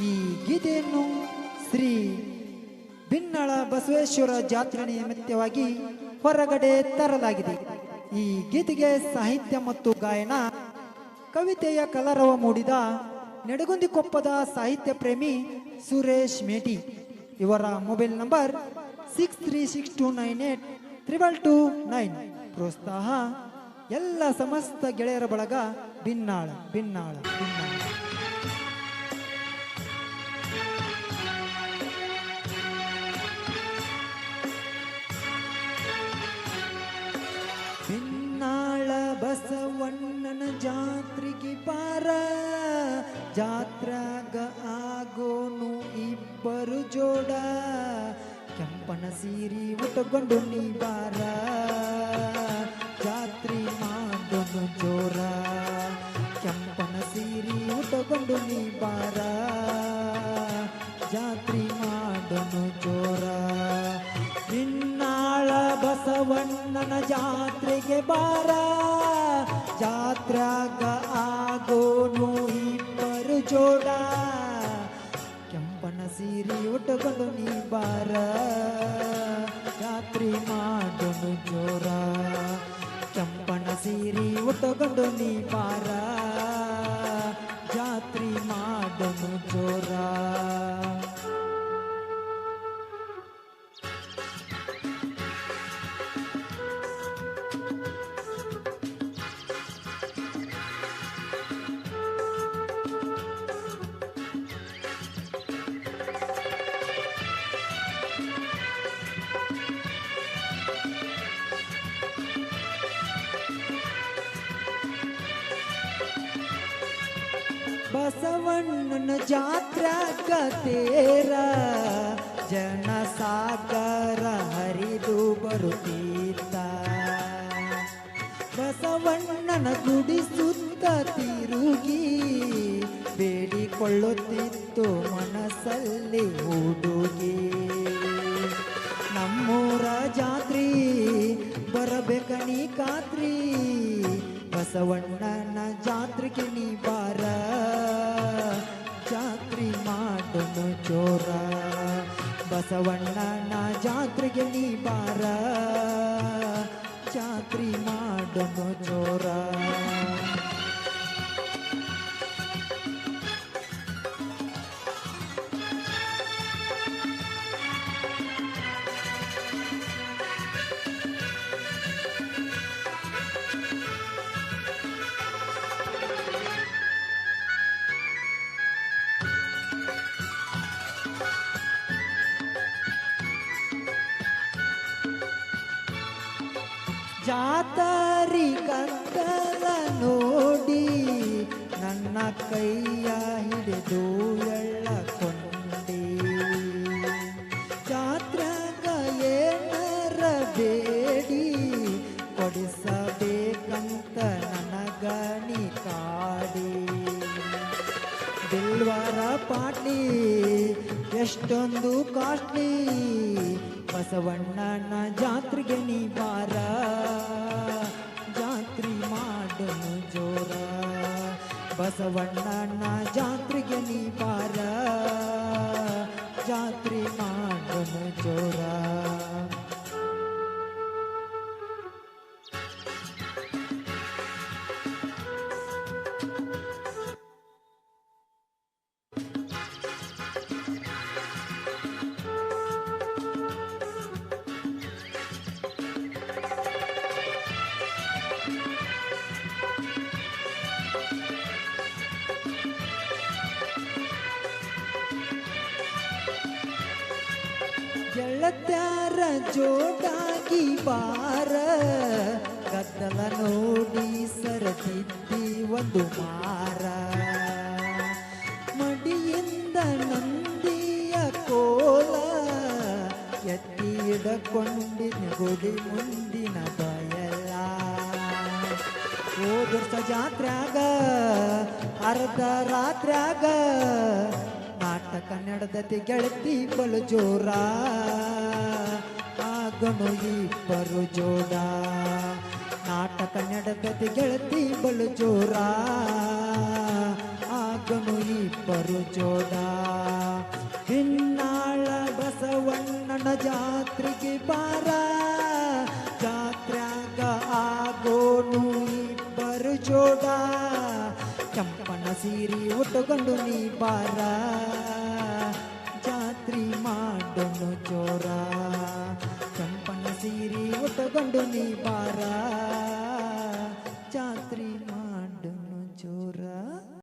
ಈ ಗೀತೆಯನ್ನು ಶ್ರೀ ಬಿನ್ನಳ ಬಸವೇಶ್ವರ ಜಾತ್ರೆ ನಿಮಿತ್ತವಾಗಿ ಹೊರಗಡೆ ತರಲಾಗಿದೆ. ಈ ಗೀತೆಗೆ ಸಾಹಿತ್ಯ ಮತ್ತು ಗಾಯನ ಕವಿತೆಯ ಕಲರವ ಮೂಡಿದ ನೆಡಗುಂದಿಕೊಪ್ಪದ ಸಾಹಿತ್ಯ ಪ್ರೇಮಿ ಸುರೇಶ್ ಮೇಟಿ. ಇವರ ಮೊಬೈಲ್ ನಂಬರ್ 6362982229. ಪ್ರೋತ್ಸಾಹ ಎಲ್ಲ ಸಮಸ್ತ ಗೆಳೆಯರ ಬಳಗ ಬಿನ್ನಾಳ ಬಿನ್ನಾಳ ಬಿನ್ನಾಳ. ಬಿನ್ನಾಳ ಬಸವಣ್ಣನ ಜಾತ್ರೆಗೆ ಬಾರ, ಜಾತ್ರಾಗ ಆಗೋನು ಇಬ್ಬರು ಜೋಡ, ಕೆಂಪನ ಸೀರಿ ಉಟ್ಟುಕೊಂಡು ನೀ ಬಾರ, ಜಾತ್ರೆ ಮಾಡೋನು ಜೋರ, ಕೆಂಪನ ಸೀರಿ ಉಟ್ಟುಕೊಂಡು ನೀ ಬಾರ, ಜಾತ್ರೆ ಮಾಡೋನು ಜೋರ. ಬಿನ್ನಾಳ ಬಸವಣ್ಣನ ಜಾತ್ರೆಗೆ ಬಾರ, ಜಾತ್ರಾಗ ಆಗೋನು ಇಬ್ಬರು ಜೋಡ, ಕೆಂಪನ ಸೀರೆ ಉಟ್ಟುಕೊಂಡು ನೀ ಬಾರ, ಜಾತ್ರೆ ಮಾಡೋನು ಜೋರ, ಕೆಂಪನ ಸೀರೆ ಉಟ್ಟುಕೊಂಡು ನೀ ಬಾರ, ಜಾತ್ರೆ ಮಾಡೋನು ಜೋರ. ಬಸವಣ್ಣನ ಜಾತ್ರಾಗ ತೇರ ಜನ ಸಾಗರ ಹರಿದು ಬರುತ್ತೀತ, ಬಸವಣ್ಣನ ಗುಡಿ ಸುತ್ತ ತಿರುಗಿ ಬೇಡಿಕೊಳ್ಳುತ್ತಿತ್ತು ಮನಸ್ಸಲ್ಲಿ ಹುಡುಗಿ. ನಮ್ಮೂರ ಜಾತ್ರೆ ಬರಬೇಕ ನೀ ಖಾತ್ರಿ, ಬಸವಣ್ಣನ ಜಾತ್ರೆಗೆ ನೀ ಬಾರ, ಜಾತ್ರೆ ಮಾಡೋನು ಜೋರ, ಬಸವಣ್ಣನ ಜಾತ್ರೆಗೆ ನೀ ಬಾರ, ಜಾತ್ರೆ ಮಾಡೋನು ಜೋರ. ಜಾತರಿ ಕತ್ತಲ ನೋಡಿ ನನ್ನ ಕೈಯ ಹಿಡಿದು ಎಳ್ಳಕೊಂಡೆ, ಜಾತ್ರಾಗ ಏನರ ಬೇಡಿ ಕೊಡಿಸಬೇಕಂತ ನನಗ ನೀ ಕಾಡಿ. ಬಿಲ್ವಾರ ಪಾಟ್ಲಿ ಎಷ್ಟೊಂದು ಕಾಸ್ಟ್ಲಿ, ಬಸವಣ್ಣನ ಜಾತ್ರೆಗೆ ನೀ ಬಾರ, ಜಾತ್ರೆ ಮಾಡೋನು ಜೋರ, ಬಸವಣ್ಣನ ಜಾತ್ರೆಗೆ ನೀ ಬಾರ, ಜಾತ್ರೆ ಮಾಡೋನು ಜೋರ. ಗೆಳತ್ಯಾರ ಜೋಡಾಗಿ ಬಾರ, ಗದ್ದಲ ನೋಡಿ ಸರದಿದ್ದಿ ಒಂದು ಮಾರ, ಮಡಿಯಿಂದ ನಂದಿಯ ಕೋಲ ಎತ್ತಿ ಹಿಡಕೊಂಡಿನ ಗುಡಿ ಮುಂದಿನ ಬಯಲ. ಹೋದರ್ಸ ಜಾತ್ರ್ಯಾಗ ಅರ್ಧ ರಾತ್ರ್ಯಾಗ ನಾಟಕ ನಡೆದತಿ ಗೆಳತಿ ಬಲು ಜೋರ, ಆಗನು ಇಬ್ಬರು ಜೋಡ, ನಾಟಕ ನಡೆದತಿ ಗೆಳತಿ ಬಲು ಜೋರ, ಆಗ ಆಗನು ಇಬ್ಬರು ಜೋಡ ಹಿನ್ನಾಳ ಬಸವಣ್ಣನ ಜಾತ್ರೆಗೆ ಬಾರ ಜಾತ್ರ್ಯಾಗ ಆಗೋನು ಇಬ್ಬರು ಜೋಡ ಚಂಪನ ಸೀರಿ ಉಟ್ಟುಕೊಂಡು ನೀ ಬಾರ ಜಾತ್ರಿ ಮಾಡೋನು ಜೋರ ಚಂಪನ ಸೀರಿ ಉಟ್ಟುಕೊಂಡು ನೀ ಬಾರ